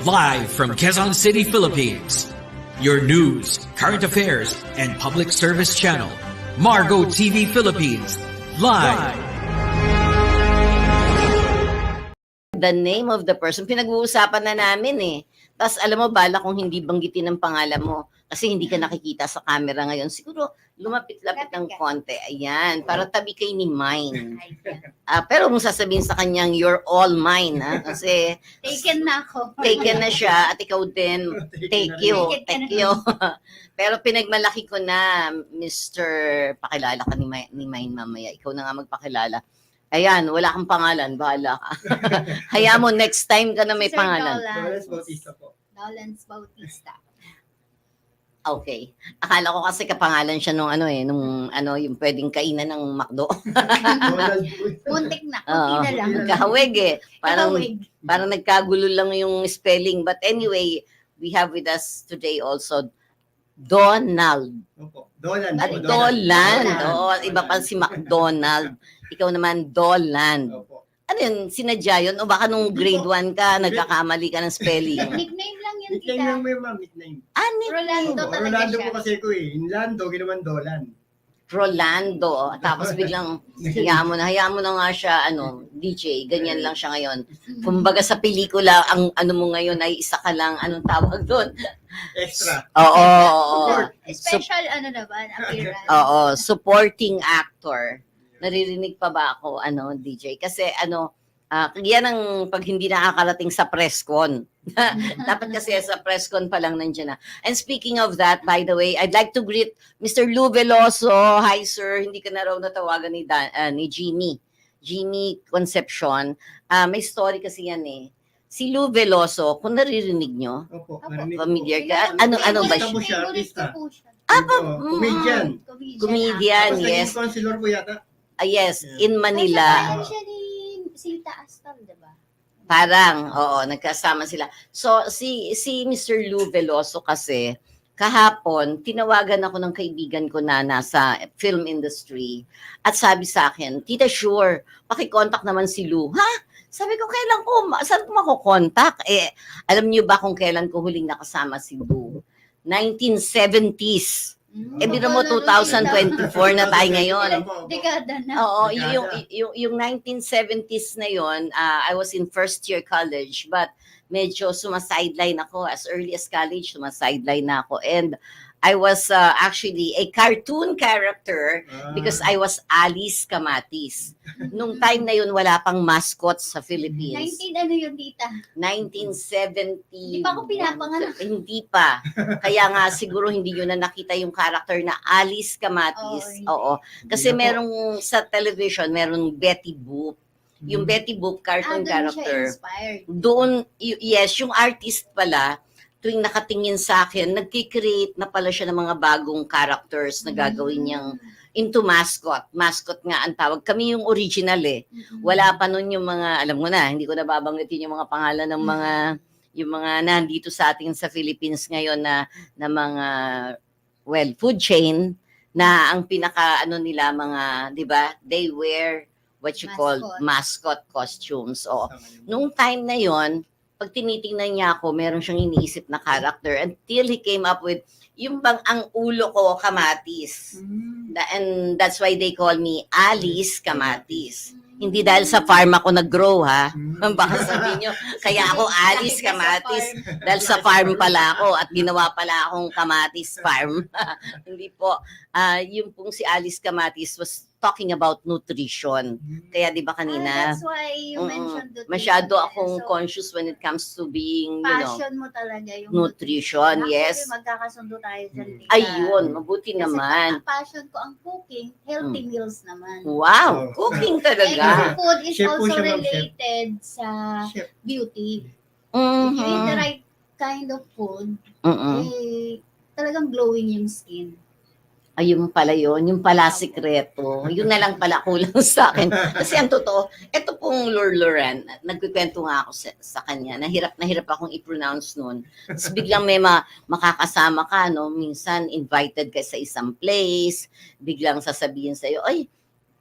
Live from Quezon City, Philippines. Your news, current affairs, and public service channel. Margo TV Philippines. Live. The name of the person, pinag-uusapan na namin eh. Tapos alam mo, bala kung hindi banggitin ang pangalan mo. Kasi hindi ka nakikita sa camera ngayon. Siguro, lumapit-lapit ng konti. Ayan, para tabi kay ni Mine. Pero kung sasabihin sa kanyang, you're all mine. Ha? Kasi, Taken na ako. taken na siya at ikaw din, take you. Take you. Pero pinagmalaki ko na, Mr. Pakilala ka ni Mine mamaya. Ikaw na nga magpakilala. Ayan, wala kang pangalan, bahala ka. Hayaan mo, next time ka na may Sir pangalan. Dolans. Bautista po. Dolans Bautista. Okay. Akala ko kasi kapangalan siya nung yung pwedeng kainan ng McDo. Muntik na. Oo, Kunti na lang. Kahawig eh. Kahawig. Parang nagkagulo lang yung spelling. But anyway, we have with us today also Donald. Opo. Dolan. At po, Dolan. Dolan. Oo, iba pa si McDonald. Ikaw naman, Dolan. Opo. Ano yun? Sinadya yun? O baka nung grade 1 ka, nagkakamali ka ng spelling? Nickname lang yun, Nickname tita. lang mo yung ma'am, nickname. Rolando Opo, talaga Rolando siya. po kasi ko eh. In Lando, ginawan Dolan. Rolando. Tapos biglang, hayaan mo na nga siya, DJ. Ganyan lang siya ngayon. Kumbaga sa pelikula, ang ano mo ngayon ay isa ka lang, anong tawag doon? Extra. Oo. Special naman, appearance. Oo, supporting actor. Naririnig pa ba ako, DJ? Kasi yan ang pag hindi nakakarating sa presscon. Dapat kasi sa presscon pa lang nandiyan na. And speaking of that, by the way, I'd like to greet Mr. Lou Veloso. Hi, sir. Hindi ka na raw natawagan ni Jimmy. Jimmy Concepcion. May story kasi yan eh. Si Lou Veloso, kung naririnig nyo, Opo. familiar ka? Ano ba siya? Favorite siya, Favorite artista. ko po siya. Comedian. Comedian, Tapos naging yes. consular po yata. Yes, in Manila. Kasama siya ni Sita Aston, diba? Parang, oo, nagkasama sila. So, si Mr. Lou Veloso kasi, kahapon, tinawagan ako ng kaibigan ko na nasa film industry. At sabi sa akin, Tita Sure, pakicontact naman si Lou. Ha? Sabi ko, saan ko makukontak? Alam niyo ba kung kailan ko huling nakasama si Lou? 1970s. Biro mo 2024 na tayo ngayon. Dekada na. Oo, yung 1970s na yon, I was in first year college, but medyo sumasideline ako. As early as college, sumasideline na ako. And I was actually a cartoon character because I was Alice Kamatis. Nung time na yun, wala pang mascot sa Philippines. 19 ano yun, tita? 1970. Di pa ako pinapanganak. Hindi pa. Kaya nga siguro hindi yun na nakita yung character na Alice Kamatis. Oo. Kasi merong sa television, merong Betty Boop. Yung Betty Boop cartoon Doon siya character. inspired. Doon, yes, yung artist pala, tuwing nakatingin sa akin, nagkikreate na pala siya ng mga bagong characters na gagawin niyang into mascot. Mascot nga ang tawag. Kami yung original eh. Wala pa nun yung mga, alam mo na, hindi ko na babanggitin yung mga pangalan ng yung mga nandito sa atin sa Philippines ngayon na mga, food chain na ang pinaka, nila mga, di ba, they wear what you call mascot costumes. O, nung time na yon, pag tinitingnan niya ako, meron siyang iniisip na character until he came up with yung bang ang ulo ko kamatis. And that's why they call me Alice Kamatis. Hindi dahil sa farm ako nag-grow ha. Baka sabihin nyo, kaya ako Alice Kamatis. Dahil sa farm pala ako at ginawa pala akong Kamatis Farm. Hindi po. Yung pong si Alice Kamatis was talking about nutrition. Kaya di ba kanina? That's why you mentioned nutrition. Masyado akong conscious when it comes to being, passion mo talaga yung nutrition. Yes. Actually, magkakasundo tayo dyan, tita. Ayun, mabuti Kasi naman. passion ko ang cooking, healthy meals naman. Wow, cooking talaga. And food is Chef po also siya, ma'am, related sa Chef. beauty. If you eat the Mhm. right kind of food, Mhm. talagang glowing yung skin. Ayun pala yun. Yung pala sikreto. Yun na lang pala kulang sa akin. Kasi ang totoo, ito pong Loran, nagkikwento nga ako sa kanya. Nahirap akong i-pronounce nun. Tapos biglang may makakasama ka, no? Minsan invited ka sa isang place, biglang sasabihin sa'yo, ay,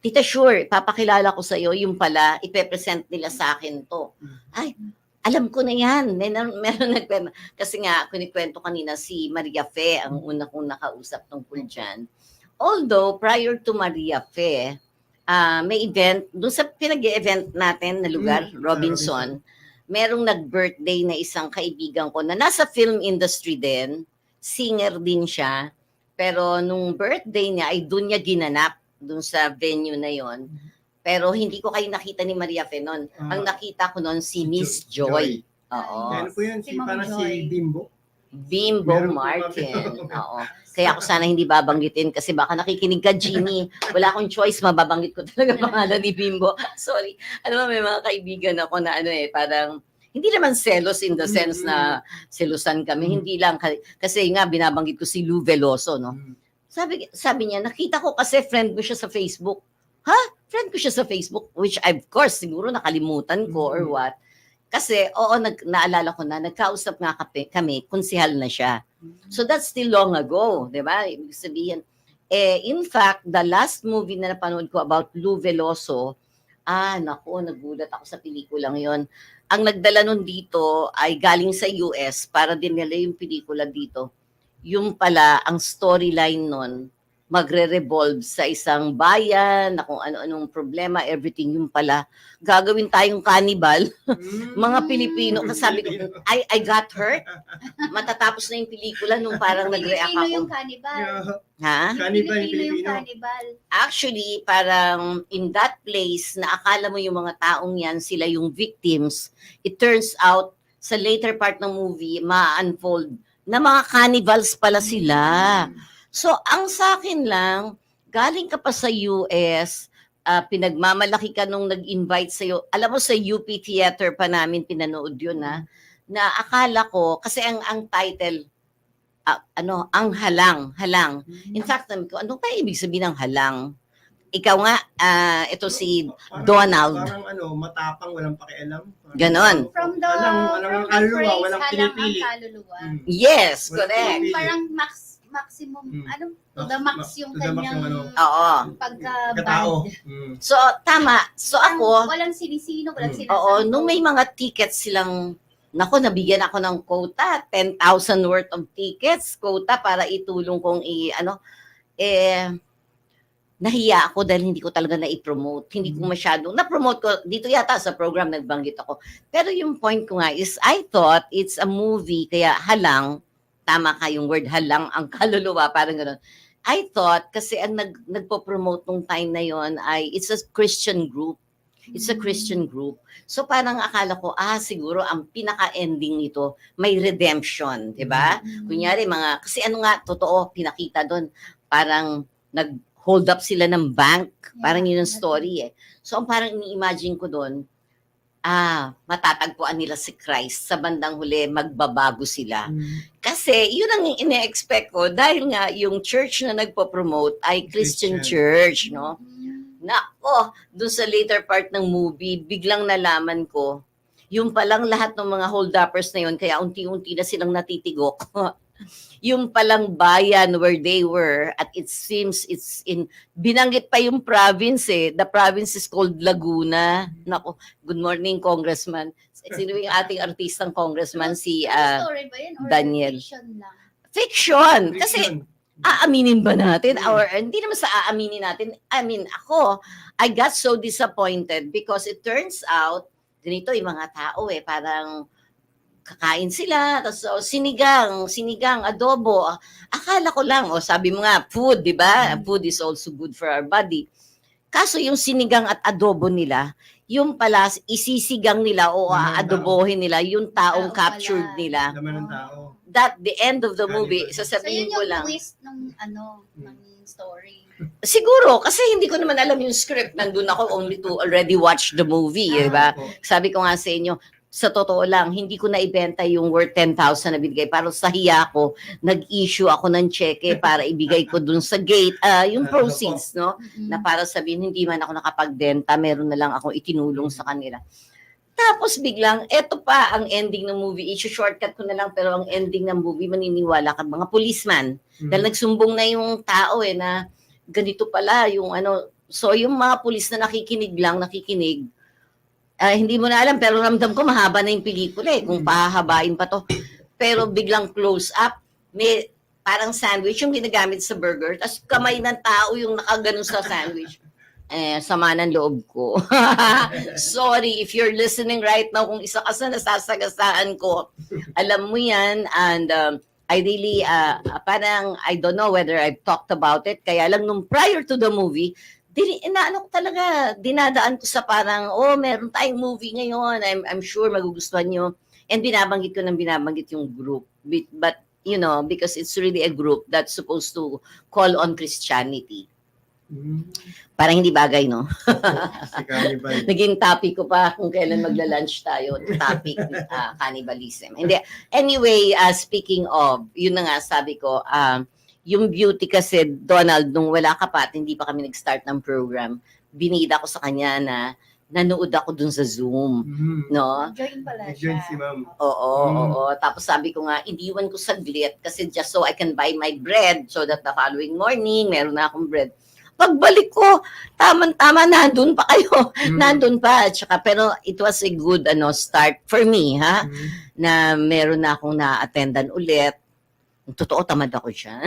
Tita Sure, papakilala ko sa'yo, yung pala, ipepresent nila sa akin to. Ay, Alam ko na yan. Meron nagkwento. Kasi nga, kunikwento kanina si Maria Fe, ang una kong nakausap tungkol dyan. Although, prior to Maria Fe, may event, doon sa pinag-event natin na lugar, Robinson, merong nag-birthday na isang kaibigan ko na nasa film industry din, singer din siya, pero nung birthday niya ay doon niya ginanap, doon sa venue na yon. Pero hindi ko kayo nakita ni Maria Fe noon. Ang nakita ko noon si Miss Joy. Oo. Ano po yun? Si Parang Ma'am Joy. si Bimbo. Bimbo Meron po Martin. kami. Oo. Kaya ako sana hindi babanggitin kasi baka nakikinig ka, Jeannie. Wala akong choice, mababanggit ko talaga pangalan ni Bimbo. Sorry. Ano ba, may mga kaibigan ako na parang hindi naman selos in the sense na selusan kami. Hindi lang kasi nga binabanggit ko si Lou Veloso, no. Sabi niya, nakita ko kasi friend mo siya sa Facebook. Ha? Friend ko siya sa Facebook, which of course siguro nakalimutan ko or what. Kasi, naalala ko na, nagkausap nga kami, konsehal na siya. So that's still long ago, di ba? Ibig sabihin, in fact, the last movie na napanood ko about Lou Veloso, naku, nagulat ako sa pelikulang yon. Ang nagdala nun dito ay galing sa US para dinala yung pelikula dito. Yung pala, ang storyline nun, magre-revolve sa isang bayan, na kung ano-anong problema, everything yung pala. Gagawin tayong cannibal. Mga Pilipino, kasabi ko, I got hurt. Matatapos na yung pelikula nung parang nag-react Pilipino yung ako. cannibal. Ha? Cannibal, Pilipino yung Pilipino. cannibal. Actually, parang in that place na akala mo yung mga taong yan, sila yung victims, it turns out, sa later part ng movie, ma-unfold na mga cannibals pala sila. So, ang sa akin lang, galing ka pa sa US, pinagmamalaki ka nung nag-invite sa'yo. Alam mo, sa UP Theater pa namin pinanood yun, na akala ko, kasi ang title, ang halang. In fact, sabi ko, ano pa ibig sabihin ng halang? Ikaw nga, ito si Donald. Parang matapang, walang pakialam. Ganon. From the Walang kaluluwa, phrase, walang halang ang pinipili. kaluluwa. Yes, Walang correct. pinipili. Parang maximum, to the max yung To the max kanyang yung Oo. Katao. pagka-bad. So, tama. So, ako, Walang sinisino, walang sinasabi. oo, nung may mga tickets silang, nako, nabigyan ako ng quota, 10,000 worth of tickets, quota para itulong kong nahiya ako dahil hindi ko talaga na-promote. Hindi ko masyadong, na-promote ko, dito yata sa program nagbanggit ako. Pero yung point ko nga is, I thought it's a movie, kaya halang, tama ka yung word halang, ang kaluluwa, parang gano'n. I thought, kasi ang nagpo-promote nung time na yon ay, it's a Christian group. It's a Christian group. So parang akala ko, siguro ang pinaka-ending nito, may redemption, di ba? Kunyari, kasi totoo, pinakita doon, parang nag-hold up sila ng bank, parang yun ang story So ang parang ini-imagine ko doon, matatagpuan nila si Christ, sa bandang huli, magbabago sila. Kasi yun ang ine-expect ko, dahil nga yung church na nagpo-promote ay Christian church, no? Doon sa later part ng movie, biglang nalaman ko, yung palang lahat ng mga hold-uppers na yun, kaya unti-unti na silang natitigok. Yung palang bayan where they were, at it seems binanggit pa yung province the province is called Laguna. Nako, good morning, Congressman. Sino yung ating artistang congressman? Si story ba yan? Or Daniel. fiction lang? Fiction! Kasi aaminin ba natin? Or hindi naman sa aaminin natin. I mean, I got so disappointed because it turns out, ganito yung mga tao parang kakain sila, tapos sinigang, adobo. Akala ko lang, sabi mo nga, food, di ba? Food is also good for our body. Kaso yung sinigang at adobo nila, yung pala, isisigang nila o aadobohin nila, yung taong captured nila. Laman ng tao. That, the end of the movie, So sasabihin yun ko yung lang. twist ng story. Siguro, kasi hindi ko naman alam yung script. Nandun ako only to already watch the movie, di ba? Sabi ko nga sa inyo, sa totoo lang, hindi ko na ibenta yung worth 10,000 na binigay. Para sa hiya ko, nag-issue ako ng cheque para ibigay ko dun sa gate, yung proceeds, no? Na para sabihin, hindi man ako nakapagbenta, meron na lang akong itinulong sa kanila. Tapos biglang, eto pa ang ending ng movie. Shortcut ko na lang, pero ang ending ng movie, maniniwala ka, mga policeman. Dahil nagsumbong na yung tao na ganito pala yung So yung mga pulis na nakikinig, Hindi mo na alam, pero ramdam ko mahaba na yung pelikula eh, kung pahahabain pa to. Pero biglang close up, may parang sandwich yung ginagamit sa burger, tapos kamay ng tao yung nakaganon sa sandwich. Sama ng loob ko. Sorry, if you're listening right now, kung isa ka sa nasasagasaan ko, alam mo yan, and I really, parang, I don't know whether I've talked about it, kaya lang nung prior to the movie, inaano ko talaga, dinadaan ko sa parang, meron tayong movie ngayon, I'm sure magugustuhan nyo. And binabanggit ko ng binabanggit yung group. But, you know, because it's really a group that's supposed to call on Christianity. Parang hindi bagay, no? Si Cannibal. Naging topic ko pa kung kailan magla-lunch tayo. Topic, cannibalism. Hindi. Anyway, speaking of, yun na nga, sabi ko, yung beauty kasi, Donald, nung wala ka pa at hindi pa kami nag-start ng program, binida ko sa kanya na nanood ako dun sa Zoom. No? Join pala Join siya. si ma'am. Oo. Tapos sabi ko nga, iniwan ko saglit kasi just so I can buy my bread so that the following morning, meron na akong bread. Pagbalik ko, tama-tama, nandun pa kayo. Nandun pa. Tsaka, pero it was a good start for me, ha? Na meron na akong na-attendan ulit. Totoo, tamad ako siya.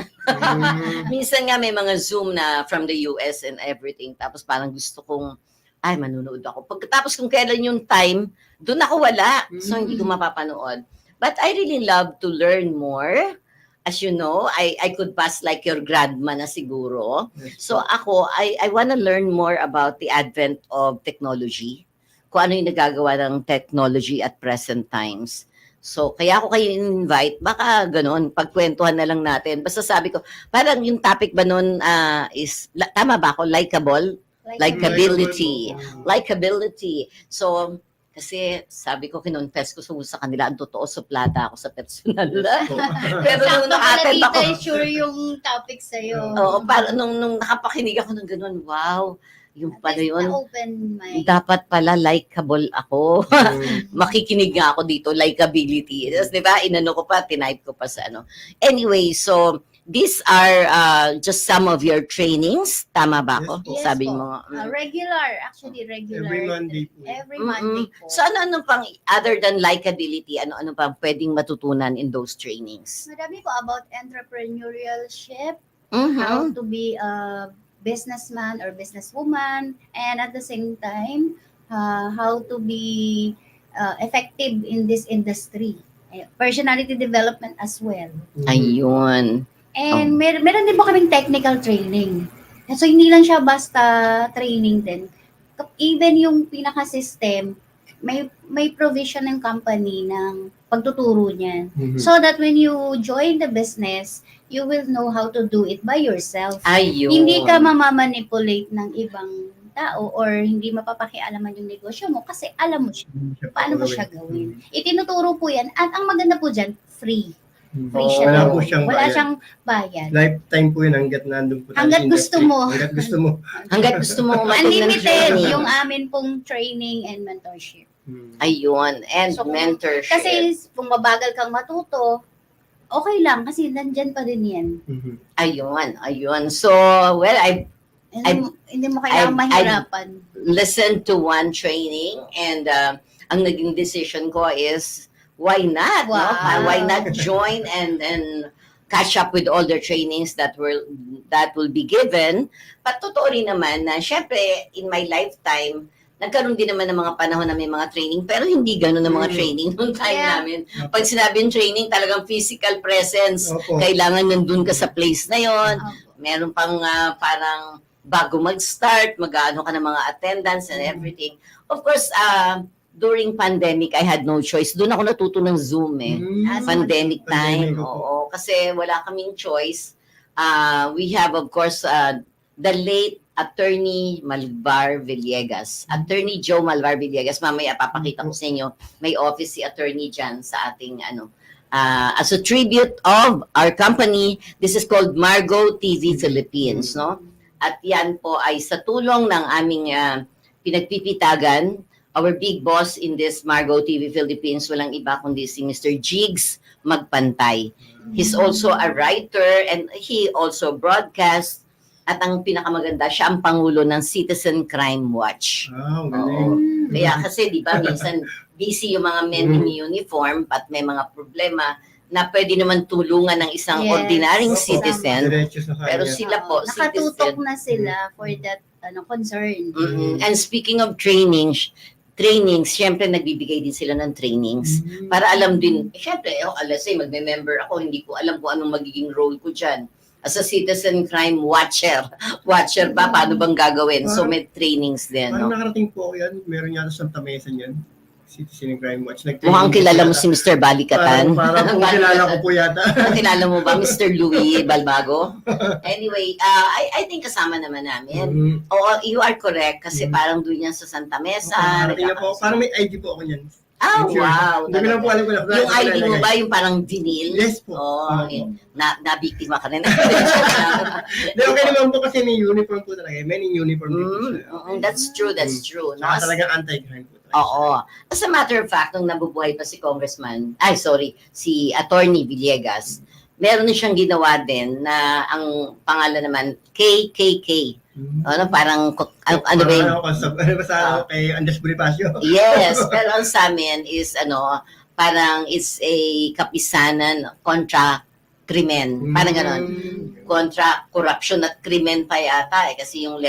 Minsan nga may mga Zoom na from the US and everything. Tapos parang gusto kong, manunood ako. Pagkatapos kung kailan yung time, doon ako wala. So hindi ko mapapanood. But I really love to learn more. As you know, I could pass like your grandma na siguro. So ako, I wanna learn more about the advent of technology. Kung ano yung nagagawa ng technology at present times. So, kaya ako kayo invite, baka ganun, pagkwentuhan na lang natin. Basta sabi ko, parang yung topic ba nun is, tama ba ako, likable? Likability. Likability. So, kasi sabi ko, kinonfess ko sa kanila, ang totoo, suplada ako sa personal. Pero nung naka-attend ako, sure yung topic sa'yo. Oo, para nung nakapakinig ako ng ganun, wow, yung pala yun. Open mind. Dapat pala likable ako. Makikinig nga ako dito, likability. Di ba? Inano ko pa, tinype ko pa sa ano. Anyway, so these are just some of your trainings. Tama ba ako? Yes, Sabi po. mo. Regular. Every Monday po. Every Monday po. So ano pang, other than likability, ano pang pwedeng matutunan in those trainings? Madami po about entrepreneurship, Mhm. how to be a businessman or businesswoman, and at the same time, how to be effective in this industry. Personality development as well. Ayun. And meron din po kaming technical training. So, hindi lang siya basta training din. Even yung pinaka-system, may provision ng company ng pagtuturo niyan. So that when you join the business, you will know how to do it by yourself. Ayun. Hindi ka mamamanipulate ng ibang tao or hindi mapapakialaman yung negosyo mo kasi alam mo siya. Paano mo siya gawin? Itinuturo po yan. At ang maganda po dyan, free. Free siya. Wala daw. po siyang Wala bayad. siyang bayad. Lifetime po yun hanggat nandun po tayo Hanggat sa gusto industry. mo. Hanggat gusto mo. Hanggat gusto mo umating ng Unlimited training. yung amin pong training and mentorship. Ayun. And So, mentorship. Kasi kung mabagal kang matuto, okay lang kasi nandyan pa rin yan. Ayun. So, well, Hindi mo kailangan mahirapan. listen to one training and ang naging decision ko is why not? No? Wow. Why not join and catch up with all the trainings that will be given? But totoo rin naman na syempre in my lifetime nagkaroon din naman ng mga panahon na may mga training pero hindi ganoon ang mga training noong time Yeah. namin. Pag sinabing training, talagang physical presence. Opo. Kailangan nandun ka sa place na yon. Opo. Meron pang parang bago mag-start, mag-ano ka ng mga attendance and everything. Of course, during pandemic, I had no choice. Doon ako natuto ng Zoom Pandemic time. Pandemic, Oo. Kasi wala kaming choice. We have, of course, the late Attorney Malvar Villegas. Attorney Joe Malvar Villegas. Mamaya papakita ko sa inyo. May office si attorney dyan sa ating as a tribute of our company. This is called Margo TV Philippines, no? At yan po ay sa tulong ng aming pinagpipitagan, our big boss in this Margo TV Philippines, walang iba kundi si Mr. Jigs Magpantay. He's also a writer and he also broadcasts. At ang pinakamaganda, siya ang pangulo ng Citizen Crime Watch. Wow, Oo. galing. Kaya kasi, di ba, minsan busy yung mga men in uniform at may mga problema na pwede naman tulungan ng isang Yes. ordinaryong Opo. citizen. Diretso sa kanya. Pero sila po, nakatutok citizen. na sila for that concern. And speaking of trainings, syempre nagbibigay din sila ng trainings para alam din, syempre, let's say, magme-member ako, hindi ko alam kung anong magiging role ko dyan. As a citizen crime watcher ba, paano bang gagawin? So may trainings din, Parang no? nakarating po yan. Meron yata sa Mesa niyan. Citizen Crime Watch. Mukhang kilala mo si Mr. Balikatan. Parang po kilala ko po yata. Kilala mo ba Mr. Louis Balbago? Anyway, I think kasama naman namin. Oo, you are correct kasi parang doon yan sa Santa Mesa. Nakarating na po. Parang may ID po ako niyan. Ah, Sure. wow. Hindi ko lang po alam ko na. Yung ID mo ba yung parang vinyl? Yes po. Oo, nabiktima ka rin. Hindi, okay naman po kasi may uniform po talaga. Men in uniform din po sila. That's true. No? Saka talagang anti-crime po. Oo. As a matter of fact, nung nabubuhay pa si si Attorney Villegas, meron na siyang ginawa din na ang pangalan naman, KKK. Ano, parang, ano ba yun? Basta kay Andres Bonifacio. Yes, pero ang sa amin is, parang it's a kapisanan kontra krimen. Parang ganon. Kontra corruption at krimen pa yata kasi yung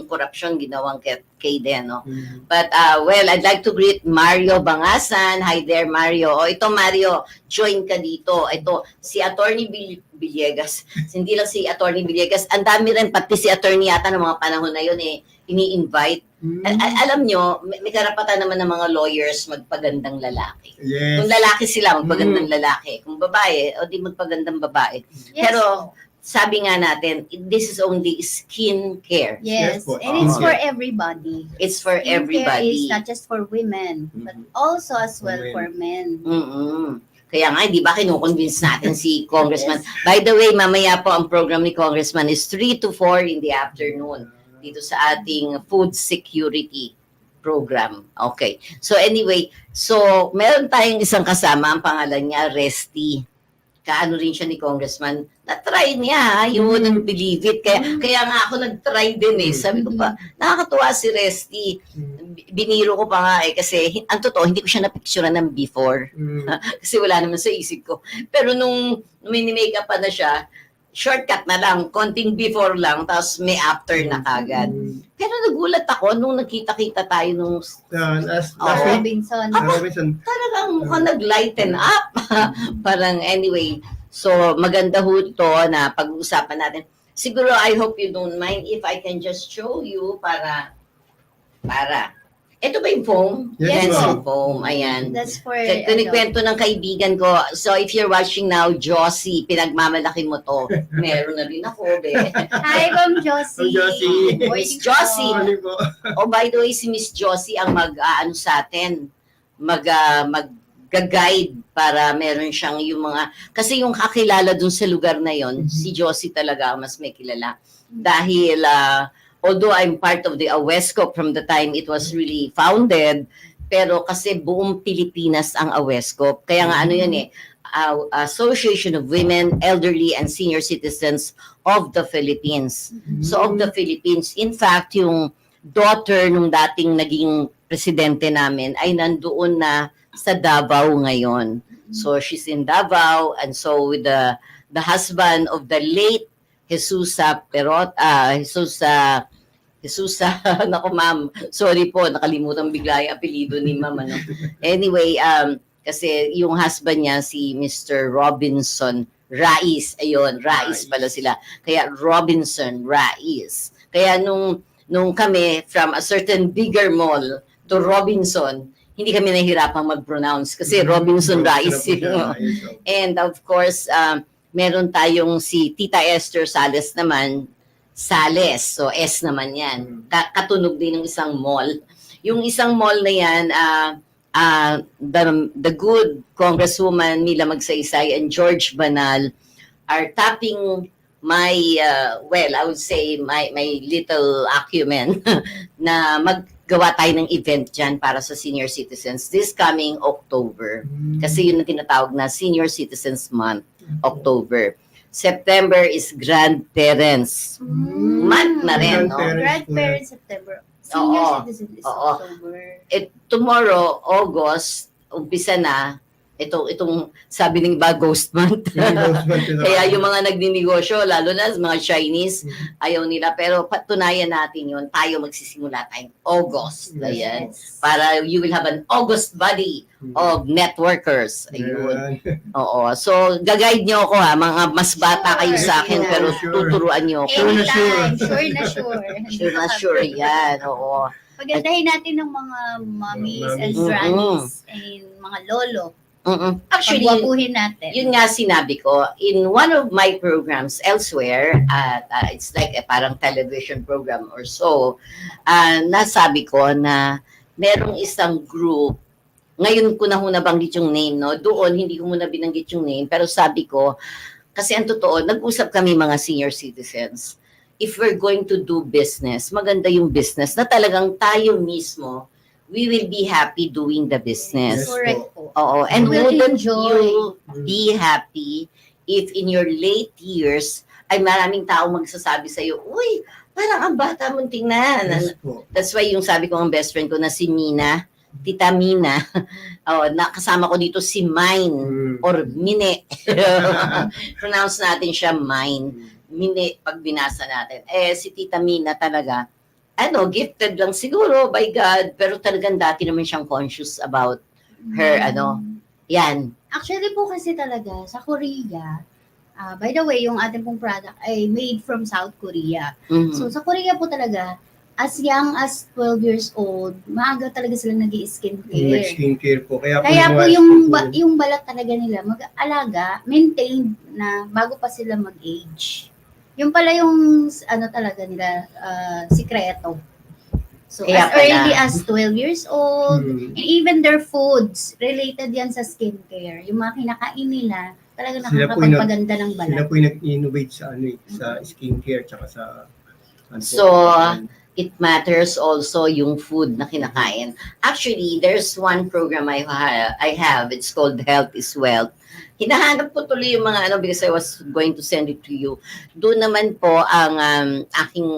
corruption ginawang kay din, no? But, well, I'd like to greet Mario Bangasan. Hi there, Mario. Ito, Mario, join ka dito. Ito, si Attorney Villegas. Hindi lang si Attorney Villegas. Ang dami rin, pati si Attorney yata ng mga panahon na yun, ini-invite. Alam nyo, may karapatan naman ng mga lawyers magpagandang lalaki. Yes. Kung lalaki sila, magpagandang lalaki. Kung babae, o di magpagandang babae. Yes. Pero, sabi nga natin, this is only skin care. Yes, Yes po. and it's for everybody. It's for Skincare everybody. is not just for women, but also as well for men. Kaya nga, di ba, kinukonvince natin si Congressman. By the way, mamaya po ang program ni Congressman is 3 to 4 in the afternoon dito sa ating food security program. Okay. So anyway, meron tayong isang kasama, ang pangalan niya, Resty. Kaano rin siya ni Congressman. Na-try niya, you wouldn't believe it. Kaya nga ako nag-try din Sabi ko pa, nakakatuwa si Resty. Biniro ko pa nga kasi ang totoo, hindi ko siya napicturean ng before. Kasi wala naman sa isip ko. Pero nung mini-makeup pa na siya, shortcut na lang, konting before lang, tapos may after na kagad. Pero nagulat ako nung nakita-kita tayo nung Last week. Robinson. talagang mukhang nag-lighten up. Parang anyway, so maganda ho ito na pag-uusapan natin. Siguro I hope you don't mind if I can just show you para ito ba yung foam? Yes, Yan ma'am. yung foam, ayan. That's for Kunikwento ng kaibigan ko. So if you're watching now, Josie, pinagmamalaki mo to. Meron na rin ako, be. Hi, Ma'am Josie. Josie. Miss Josie. Sorry po. Oh, by the way, si Miss Josie ang mag-ano sa atin, mag-guide para meron siyang yung mga, kasi yung kakilala dun sa lugar na yon, si Josie talaga ang mas may kilala. Dahil, although I'm part of the AWESCO from the time it was really founded, pero kasi buong Pilipinas ang AWESCO. Kaya nga ano yun Association of Women, Elderly, and Senior Citizens of the Philippines. So of the Philippines, in fact, yung daughter nung dating naging presidente namin ay nandoon na sa Davao ngayon. So she's in Davao, and so with the husband of the late Jesusa naku ma'am, sorry po, nakalimutan bigla yung apelido ni ma'am. Anyway, kasi yung husband niya, si Mr. Robinson Rais, ayun, Rais pala sila. Kaya Robinson Rais. Kaya nung kami, from a certain bigger mall to Robinson, hindi kami nahihirapang mag-pronounce kasi Robinson Rais. And of course, meron tayong si Tita Esther Sales naman, Sales. So, S naman yan. Katunog din ng isang mall. Yung isang mall na yan, the good Congresswoman Mila Magsaysay and George Banal are tapping my, I would say, my little acumen na maggawa tayo ng event dyan para sa senior citizens this coming October. Kasi yun ang tinatawag na Senior Citizens Month, October. September is grandparents. Month na rin, no? Grandparents September. Senior Oo. citizen is Oo. October. Tomorrow, August, umpisa na, itong sabi ng iba, ghost month. Kaya yung mga nagninegosyo, lalo na mga Chinese, ayaw nila. Pero patunayan natin yun, tayo magsisimula tayong August. Ayan. Yes. Para you will have an August body of networkers. Ayun. Oo. So, gag-guide nyo ako ha. Mga mas bata kayo sa akin, Sure. pero Sure. tuturuan nyo ako. Sure na sure. Anytime. Sure na sure. Sure na sure yan. Oo. Pagandahin natin ng mga mommies and Mommies. grannies and mga lolo. Actually, Pagwapuhin natin. yun nga sinabi ko, in one of my programs elsewhere, it's like a parang television program or so, nasabi ko na merong isang group, ngayon ko na nabanggit yung name, no? Doon, hindi ko muna binanggit yung name, pero sabi ko, kasi ang totoo, nag-usap kami mga senior citizens, if we're going to do business, maganda yung business na talagang tayo mismo, we will be happy doing the business. Yes. Correct po. Oo. And We will wouldn't enjoy. you be happy if in your late years ay maraming tao magsasabi sa'yo, uy, parang ang bata mong tingnan. Yes po. That's why yung sabi ko ang best friend ko na si Mina, Tita Mina, nakasama ko dito si Mine or Mine. Pronounce natin siya Mine. Mine pag binasa natin. Si Tita Mina talaga, gifted lang siguro by God, pero talagang dati naman siyang conscious about her, yan. Actually po kasi talaga, sa Korea, by the way, yung ating pong product ay made from South Korea. Mhm. So sa Korea po talaga, as young as 12 years old, maaga talaga sila nag-i-skincare. Skincare po. Kaya Kaya po yung yung balat talaga nila mag-alaga, maintained na bago pa sila mag-age. Yung pala yung talaga nila sikreto. So Kaya as early pala. as 12 years old, and even their foods related yan sa skincare. Yung mga kinakain nila, talaga Sila po yung nakakapagpaganda ng sila balat. po yung nag-innovate sa sa skincare tsaka sa So, it matters also yung food na kinakain. Actually, there's one program I have. It's called Health is Wealth. Hinahanap ko tuloy yung mga because I was going to send it to you. Doon naman po ang aking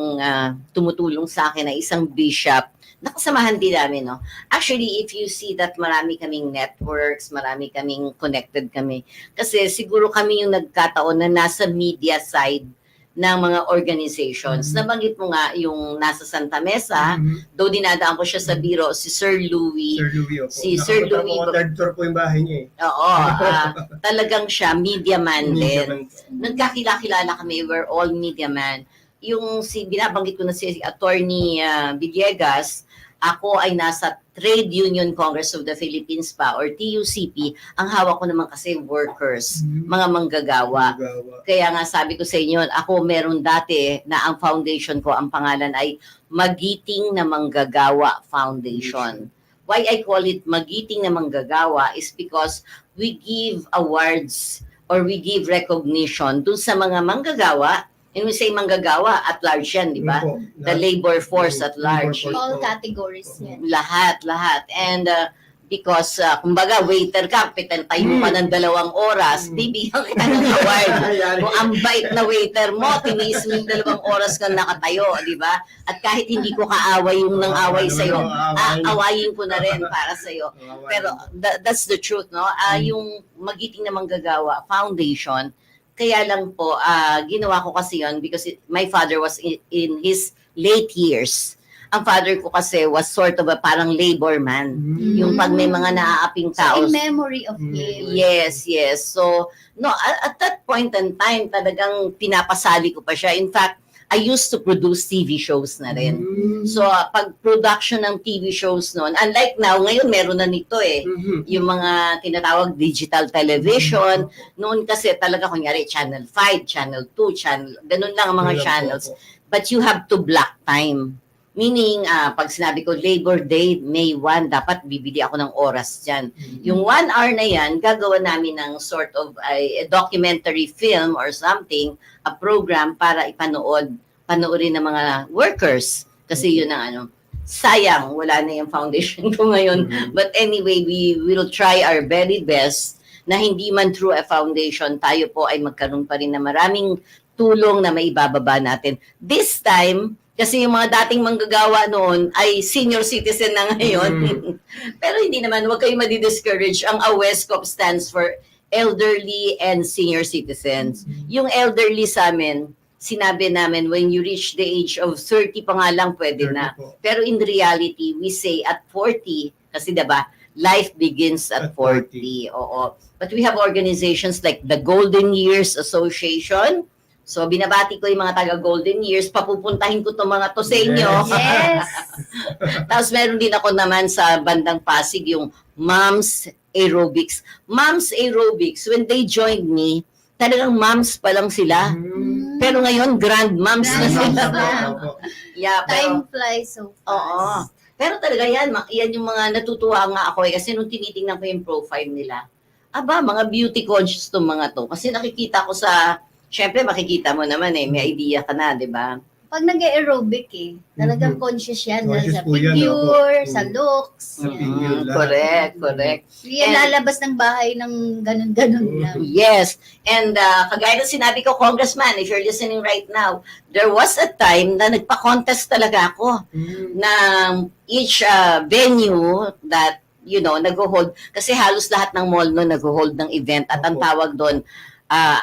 tumutulong sa akin na isang bishop. Nakasamahan din namin, no? Actually, if you see that marami kaming networks, marami kaming connected kami. Kasi siguro kami yung nagkataon na nasa media side ng mga organizations. Nabanggit mo nga yung nasa Santa Mesa, though dinadaan ko siya sa biro, si Sir Louis. Sir Louis, opo. Si Sir Louis. Third floor po yung bahay niya eh. Oo, talagang siya, media man Media din. man. Nagkakilala kami, we're all media man. Yung binabanggit ko na si Attorney Villegas, ako ay nasa Trade Union Congress of the Philippines pa or TUCP. Ang hawak ko naman kasi workers, mga manggagawa. Kaya nga sabi ko sa inyo, ako meron dati na ang foundation ko, ang pangalan ay Magiting na Manggagawa Foundation. Why I call it Magiting na Manggagawa is because we give awards or we give recognition dun sa mga manggagawa. And we say manggagawa at large yan, di ba? The labor force at large. All categories yan. Lahat. And because, kumbaga, waiter ka, tayo pa ng 2 oras, bibigyan kita ng award. Kung ang bait na waiter mo, tiniis mo yung 2 oras kang nakatayo, di ba? At kahit hindi ko kaaway yung nang away sa'yo, awayin ko na rin para sa'yo. Pero that's the truth, no? Yung Magiting na Manggagawa Foundation, kaya lang po, ginawa ko kasi yon because my father was in his late years. Ang father ko kasi was sort of a parang labor man. Yung pag may mga naaaping tao. So, in memory of him. Yes. So, no, at that point in time, talagang pinapasali ko pa siya. In fact, I used to produce TV shows na rin. So, pag production ng TV shows noon, unlike now, ngayon meron na nito eh. Yung mga tinatawag digital television. Noon kasi talaga, kunyari, Channel 5, Channel 2, ganun lang ang mga channels. But you have to block time. Meaning, pag sinabi ko, Labor Day, May 1, dapat bibili ako ng oras dyan. Yung 1 hour na yan, gagawa namin ng sort of a documentary film or something, a program para panoorin ng mga workers. Kasi yun ang sayang, wala na yung foundation ko ngayon. But anyway, we will try our very best na hindi man through a foundation, tayo po ay magkaroon pa rin na maraming tulong na maibababa natin. This time, kasi yung mga dating manggagawa noon ay senior citizen na ngayon. Pero hindi naman, huwag kayo madi-discourage. Ang AWESCOP stands for Elderly and Senior Citizens. Yung elderly sa amin, sinabi namin when you reach the age of 30 pa nga lang pwede na. Pero in reality, we say at 40, kasi diba, life begins at 40. Oo. But we have organizations like the Golden Years Association. So, binabati ko yung mga taga-Golden Years. Papupuntahin ko itong mga to sa inyo. Yes. Tapos meron din ako naman sa bandang Pasig yung Moms Aerobics. Moms Aerobics, when they joined me, talagang moms pa lang sila. Pero ngayon, grand moms na sila. Yeah, Time flies so fast. Oo. Pero talaga yan yung mga natutuwa nga ako kasi nung tinitingnan ko yung profile nila, mga beauty conscious tong mga to. Kasi nakikita ko syempre makikita mo naman may idea ka na, di ba? Pag nag-aerobic talagang conscious yan. Conscious Sa po yan, figure, opo. sa looks. Sa figure lahat. Correct. Hindi yan lalabas ng bahay ng ganun-ganun lang. Yes. And kagaya na sinabi ko, Congressman, if you're listening right now, there was a time na nagpa-contest talaga ako na each venue that, nag-hold, kasi halos lahat ng mall no nag-hold ng event at ang tawag doon, a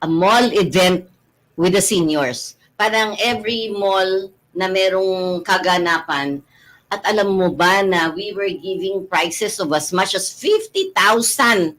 mall event with the seniors. Parang every mall na merong kaganapan, at alam mo ba na we were giving prices of as much as 50,000.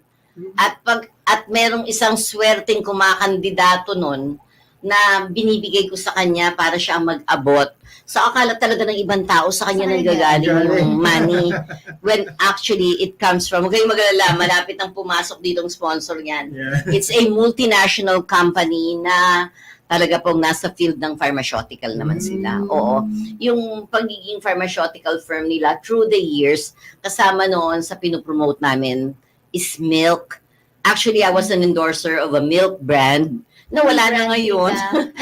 At merong isang swerteng kumakandidato nun na binibigay ko sa kanya para siya mag-abot. So akala talaga ng ibang tao sa kanya nanggagaling yung money when actually it comes from, huwag kayong mag-alala, malapit nang pumasok ditong sponsor niyan. Yeah. It's a multinational company na talaga pong nasa field ng pharmaceutical naman sila. Oo. Yung pagiging pharmaceutical firm nila through the years, kasama noon sa pinopromote namin is milk. Actually, I was an endorser of a milk brand na wala na ngayon.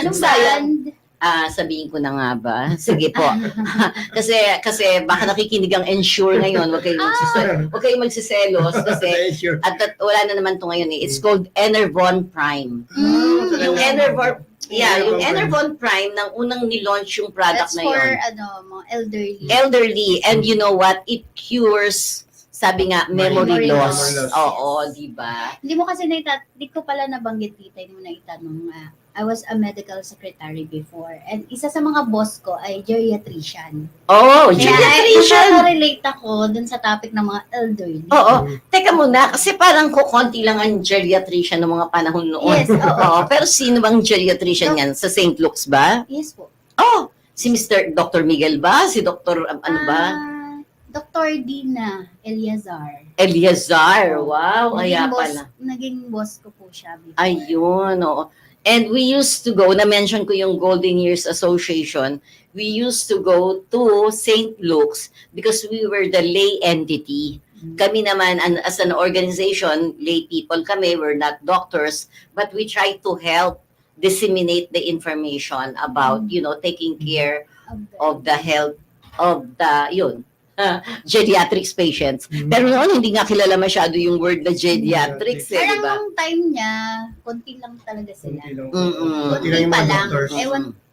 Anong Sayang. brand? Sabihin ko na nga ba? Sige po. kasi baka nakikinig ang Ensure ngayon. Huwag kayong magsiselos kasi Sure. at wala na naman to ngayon It's called Enervon Prime. Yung Enervon, yung Enervon Prime nang unang nilaunch yung product That's na for yun. mga elderly. Elderly, and you know what? It cures, sabi nga, memory Memory loss. loss. Oo, di ba? Hindi mo kasi di ko pala nabanggit dito, hindi mo naitanong. I was a medical secretary before. And isa sa mga boss ko ay geriatrician. Oh, Kaya geriatrician! relate ako dun sa topic ng mga elderly. Oo. Teka muna, kasi parang kukonti lang ang geriatrician ng mga panahon noon. Yes, oo. Pero sino bang geriatrician yan? Sa St. Luke's ba? Yes po. Oh, si Dr. Miguel ba? Si Dr. ano ba? Dr. Dina Eliazar. Eliazar. Wow, kaya pala. Naging boss ko po siya before. Ayun, oo. And we used to go, na-mention ko yung Golden Years Association, we used to go to St. Luke's because we were the lay entity. Kami naman, as an organization, lay people kami, we're not doctors, but we try to help disseminate the information about, taking care of the health of the, geriatrics patients. Pero noon, hindi nga kilala masyado yung word na geriatrics, di Parang ba? nung time niya, konti lang talaga sila. Konti lang yung mga Pa lang. doctors.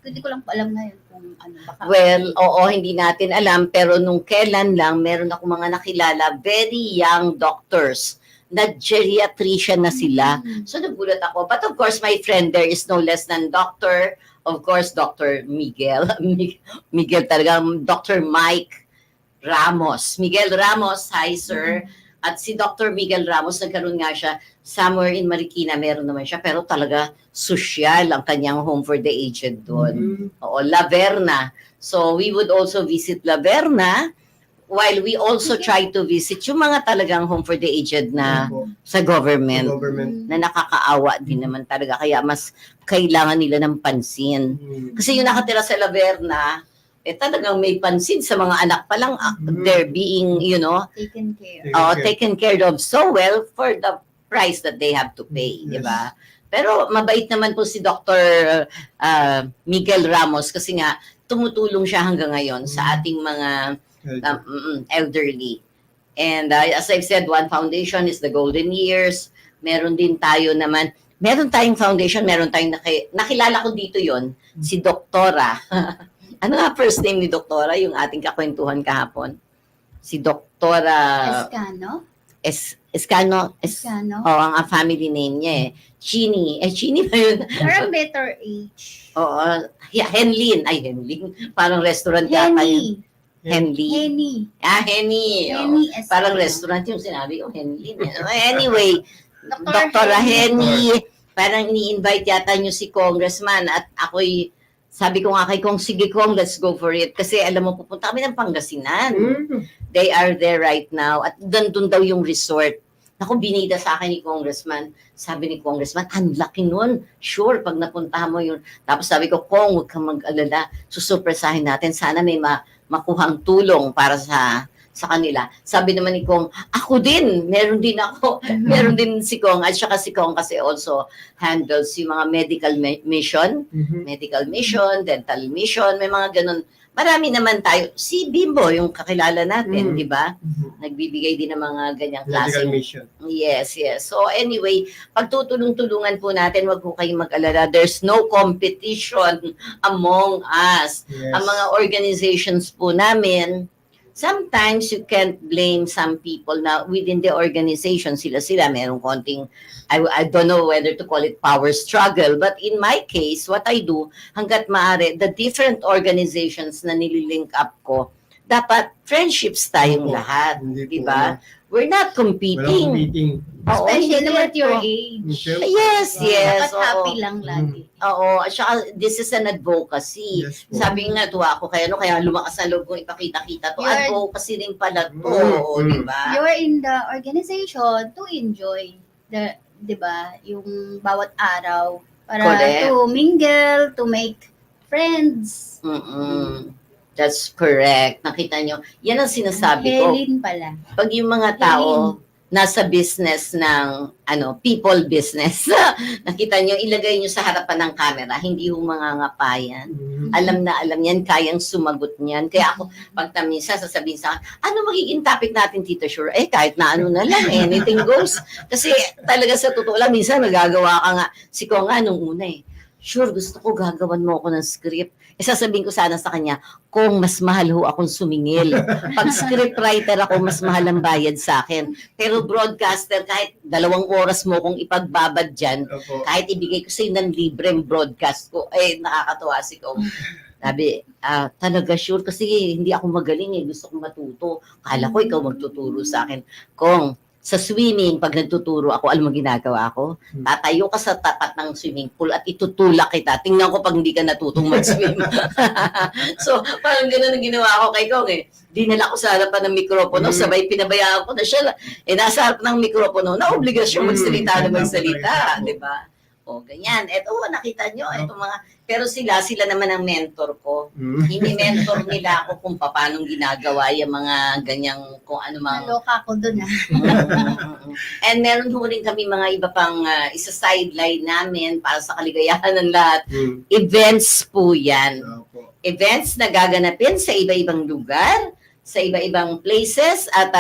Hindi ko lang alam ngayon kung ano baka. Well, oo, hindi natin alam, pero nung kailan lang, meron ako mga nakilala, very young doctors, na geriatrician na sila. So nagulat ako. But of course, my friend there is no less than Dr. Of course, Dr. Miguel. Miguel talaga, Dr. Mike Ramos. Miguel Ramos, hi sir. At si Dr. Miguel Ramos, nagkaroon nga siya somewhere in Marikina, meron naman siya, pero talaga social ang kanyang home for the aged doon. Oo, La Verna. So we would also visit La Verna while we also try to visit yung mga talagang home for the aged na sa government na nakakaawa din naman talaga. Kaya mas kailangan nila ng pansin. Kasi yung nakatira sa La Verna, talagang may pansin sa mga anak pa lang. They're being, Taken care. taken care of so well for the price that they have to pay, di ba? Pero mabait naman po si Dr. Miguel Ramos kasi nga tumutulong siya hanggang ngayon sa ating mga elderly. And as I've said, one foundation is the Golden Years. Meron din tayo naman, meron tayong foundation, meron tayong nakilala ko dito yon si Doktora. Ano nga first name ni Doktora, yung ating kakwentuhan kahapon? Si Doktora... Escano? Escano? Oh, ang family name niya eh. Chini. Chini ba yun? Parang better age. Oo. Henlin. Ay, Henlin. Parang restaurant yata yun. Henley. Henny. Henny. Henny Oh. Parang restaurant yung sinabi ko, Henlin. Anyway, Dr. Dr. Henny, parang ini-invite yata nyo si Congressman at ako'y sabi ko nga kay Kong, sige Kong, let's go for it. Kasi alam mo, pupunta kami ng Pangasinan. They are there right now. At doon daw yung resort. Naku, binida sa akin ni Congressman. Sabi ni Congressman, ang laki nun. Sure, pag napuntahan mo yun. Tapos sabi ko, Kong, huwag kang mag-alala. Susurpresahin natin. Sana may makuhang tulong para sa kanila. Sabi naman ni Kong, ako din, meron din ako. Meron din si Kong. At saka si Kong kasi also handles yung mga medical mission. Medical mission, dental mission, may mga ganun. Marami naman tayo. Si Bimbo, yung kakilala natin, di ba? Nagbibigay din ng mga ganyang klaseng mission. Yes. So anyway, pagtutulong-tulungan po natin, wag po kayong mag-alala. There's no competition among us. Yes. Ang mga organizations po namin, sometimes you can't blame some people na within the organization, sila merong konting, I don't know whether to call it power struggle, but in my case, what I do, hanggat maaari, the different organizations na nililink up ko, dapat friendships tayong lahat, di ba? We're not competing. Walang competing. Oo, Especially hindi at your po. age. Yes. Dapat oo. happy lang lagi. Oo, at saka this is an advocacy. Yes po. Sabi nga, tuwa ako kaya lumakas ang loob kong ipakita-kita to. You're- Advocacy rin pala to, di ba? You're in the organization to enjoy the, di ba, yung bawat araw para Correct. to mingle, to make friends. That's correct. Nakita nyo, yan ang sinasabi ko. Helen pala. Pag yung mga tao nasa business ng people business, nakita nyo, ilagay nyo sa harapan ng camera, hindi yung mga ngapayan. Alam na alam yan, kayang sumagot niyan. Kaya ako, pag minsan sasabihin sa akin, ano magiging topic natin, Tita Sure? Kahit na ano na lang, anything goes. Kasi talaga sa totoo lang, minsan nagagawa ka nga, si Ko nga nung una Sure, gusto ko gagawan mo ako ng script. Sasabihin ko sana sa kanya, kung mas mahal ho akong sumingil. Pag scriptwriter ako, mas mahal ang bayad sa akin. Pero broadcaster, kahit 2 oras mo kung ipagbabad dyan, kahit ibigay ko sa'yo ng libreng broadcast ko, nakakatuwa si Kong. Sabi, talaga sure, kasi hindi ako magaling gusto kong matuto. Kala ko ikaw magtuturo sa akin. Kong, sa swimming, pag nagtuturo ako, alam mo ginagawa ko? Tatayo ka sa tapat ng swimming pool at itutulak kita. Tingnan ko pag hindi ka natutong mag-swim. So, parang gano'n ang ginawa ko kay Kong Dinala ko sa harapan ng mikropono, sabay pinabayaan ko na siya. Nasa harap ng mikropono, na obligasyon magsalita na magsalita. Di ba? O, ganyan. Eto, nakita nyo, eto pero sila naman ang mentor ko. Hindi mentor nila ako kung paano ginagawa yung mga ganyang, kung ano mang... Naloka ako dun And meron ho rin kami mga iba pang isa sideline namin para sa kaligayahan ng lahat. Events po yan. Events na gaganapin sa iba-ibang lugar, sa iba-ibang places, at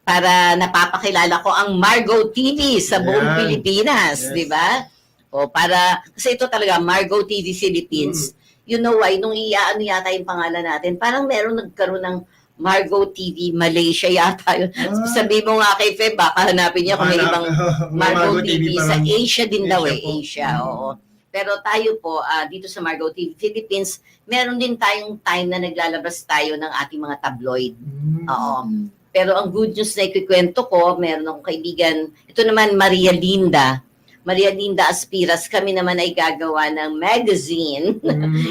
para napapakilala ko ang Margo TV sa buong Pilipinas, di ba? O kasi ito talaga, Margo TV Philippines. You know why, nung yata yung pangalan natin, parang meron nagkaroon ng Margo TV Malaysia yata yun. Sabi mo nga kay Feb, baka hanapin niya kung may ibang Margo TV sa Asia din daw Asia, oo. Pero tayo po, dito sa Margo TV Philippines, meron din tayong time na naglalabas tayo ng ating mga tabloid. Oo. Pero ang good news na ikikwento ko, meron akong kaibigan, ito naman Maria Linda Aspiras, kami naman ay gagawa ng magazine.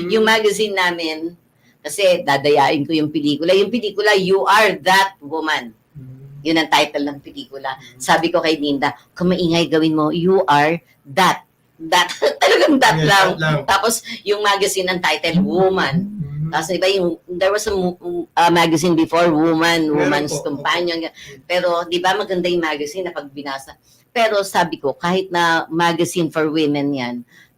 Yung magazine namin, kasi dadayain ko yung pelikula. Yung pelikula, You Are That Woman. Yun ang title ng pelikula. Sabi ko kay Linda, kung maingay gawin mo, You Are That. Talagang that lang. Tapos yung magazine ang title, Woman. Tapos iba there was a magazine before, Woman's Companion. Pero di ba maganda yung magazine na pag binasa. Pero sabi ko, kahit na magazine for women yan,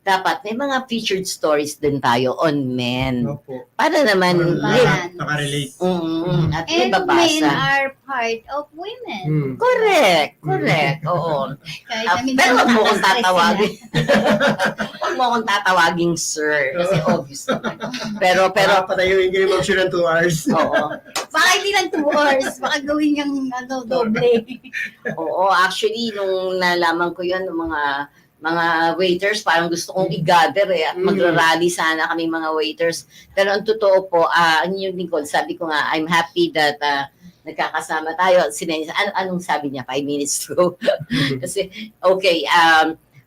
dapat may mga featured stories din tayo on men. Opo. Para naman, Balance. Nakarelate. at And men mababasa. are part of women. Correct, oo. Kahit na Ah, minsan pero wag mo akong nakaka-stress tatawagin. Wag mo akong tatawaging sir. Kasi obvious naman. Pero, Patayuin kayo mag ng 2 hours. oo. Baka hindi lang 2 hours. Baka gawin niyang doble. Oo, actually, nung nalaman ko yun, ng mga waiters, parang gusto kong i-gather at magra-rally sana kami mga waiters. Pero ang totoo po, ang yung lingkod, sabi ko nga, I'm happy that nagkakasama tayo. Anong sabi niya? 5 minutes to. Kasi, okay,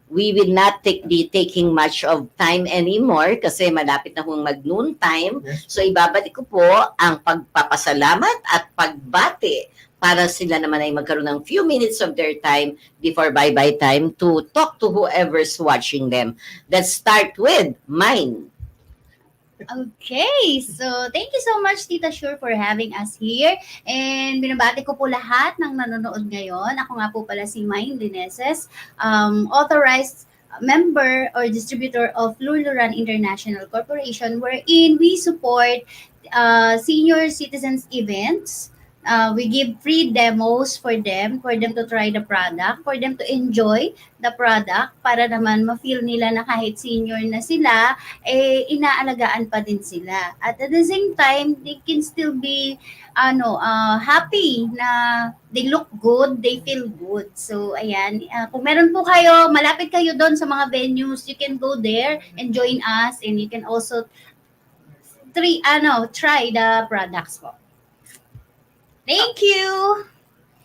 we will not be taking much of time anymore kasi malapit na kung mag-noon time. Yes. So, ibabalik ko po ang pagpapasalamat at pagbati para sila naman ay magkaroon ng few minutes of their time before bye-bye time to talk to whoever's watching them. Let's start with mine. Okay, so thank you so much, Tita Sure, for having us here. And binabati ko po lahat ng nanonood ngayon. Ako nga po pala si Mine Lineses, authorized member or distributor of Luluran International Corporation, wherein we support senior citizens events. We give free demos for them to try the product, for them to enjoy the product, para naman ma-feel nila na kahit senior na sila, inaalagaan pa din sila. At the same time, they can still be happy na they look good, they feel good. So, ayan, kung meron po kayo, malapit kayo doon sa mga venues, you can go there and join us, and you can also try the products po. Thank you.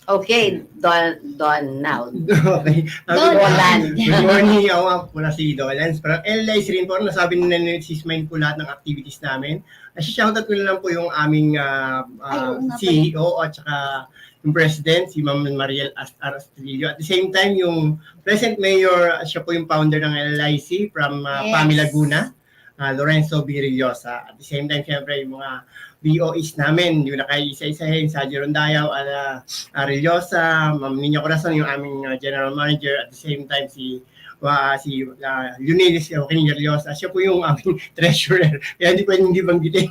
Okay, Don now. Okay. Dolan. Good morning. Ako nga po na si Dolans. Pero LIC rin po, nasabi na sis-mind po lahat ng activities namin. Shoutout ko na lang po yung aming CEO at saka yung President, si Ma'am Mariel Arastrillo. At the same time, yung Present Mayor, siya po yung founder ng LIC from PAMI Laguna, Lorenzo Virillosa. At the same time, siyempre, yung mga BOEs namin, yung nakaisa-isahin, sa Rondayaw, Arillosa, Ma'am Nino Corazon, yung aming General Manager. At the same time, si Leonidas Rillosa, siya po yung aming treasurer. Kaya hindi pwedeng hindi banggitin.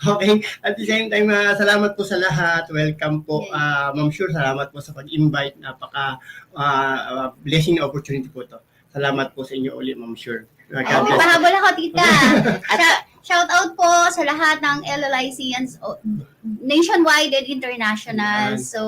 Okay. At the same time, salamat po sa lahat. Welcome po. Ma'am Sure, salamat po sa pag-invite. Napaka blessing opportunity po to. Salamat po sa inyo ulit, Ma'am Sure. Pahabol ako, Tita. Shout out po sa lahat ng LLICians nationwide and international. So,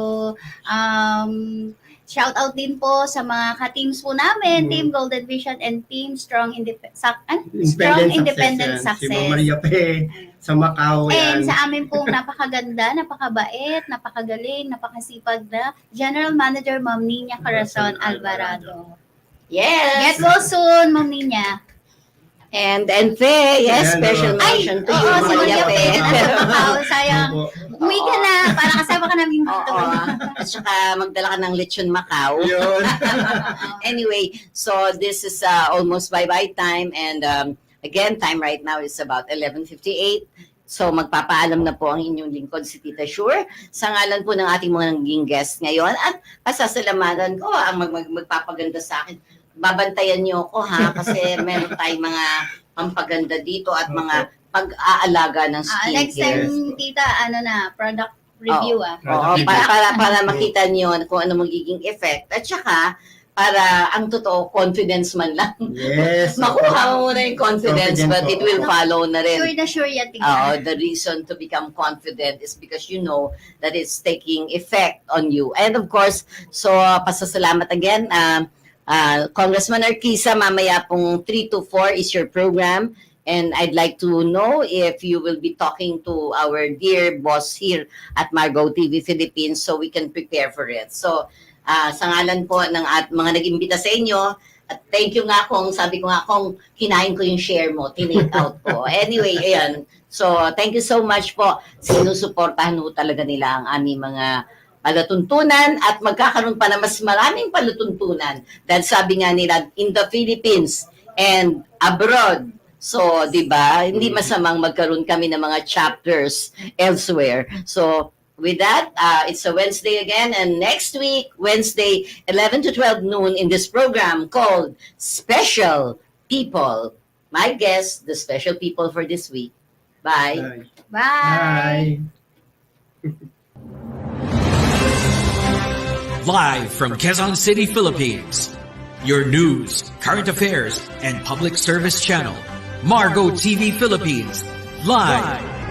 shout out din po sa mga ka-teams po namin, Team Golden Vision and Team Strong Independent Success. Si Ma'am Maria Pe, sa Macau. And sa amin pong napakaganda, napakabait, napakagaling, napakasipag na General Manager Ma'am Nina Corazon Alvarado. Yes. Get well soon, Ma'am Nina. And Fe, yes, special mention to you, si Maria Pe. Sayang. Umuwi ka na, para kasama ka namin dito. Oo. At saka magdala ka ng lechon Macau. Yun. Anyway, so this is almost bye-bye time, and again, time right now is about 11:58. So magpapaalam na po ang inyong lingkod, si Tita Sure, sa ngalan po ng ating mga naging guest ngayon, at pasasalamatan ko ang magpapaganda sa akin. Babantayan niyo ako, ha, kasi meron tayong mga pampaganda dito at mga pag-aalaga ng Next skincare. time, Tita, product review. Oo, para makita niyo kung ano magiging effect. At saka, para ang totoo, confidence man lang. Yes. Makuha mo muna yung confidence, but it will follow na rin. Sure na sure yan, Tita. The reason to become confident is because you know that it's taking effect on you. And of course, so pasasalamat again, Congressman Arquisa, mamaya pong 3 to 4 is your program. And I'd like to know if you will be talking to our dear boss here at Margo TV Philippines so we can prepare for it. So, sa ngalan po ng mga nag-imbita sa inyo, at thank you nga sabi ko nga kinain ko yung share mo, tinake out ko. Anyway, ayan. So, thank you so much po. Sinusuportahan po talaga nila ang aming mga palatuntunan at magkakaroon pa na mas maraming palatuntunan. Dahil sabi nga nila, in the Philippines and abroad. So, di ba, hindi masamang magkaroon kami ng mga chapters elsewhere. So, with that, it's a Wednesday again, and next week, Wednesday, 11 to 12 noon, in this program called Special People. My guest, the special people for this week. Bye. Bye. Live from Quezon City, Philippines. Your news, current affairs, and public service channel, Margo TV Philippines. Live.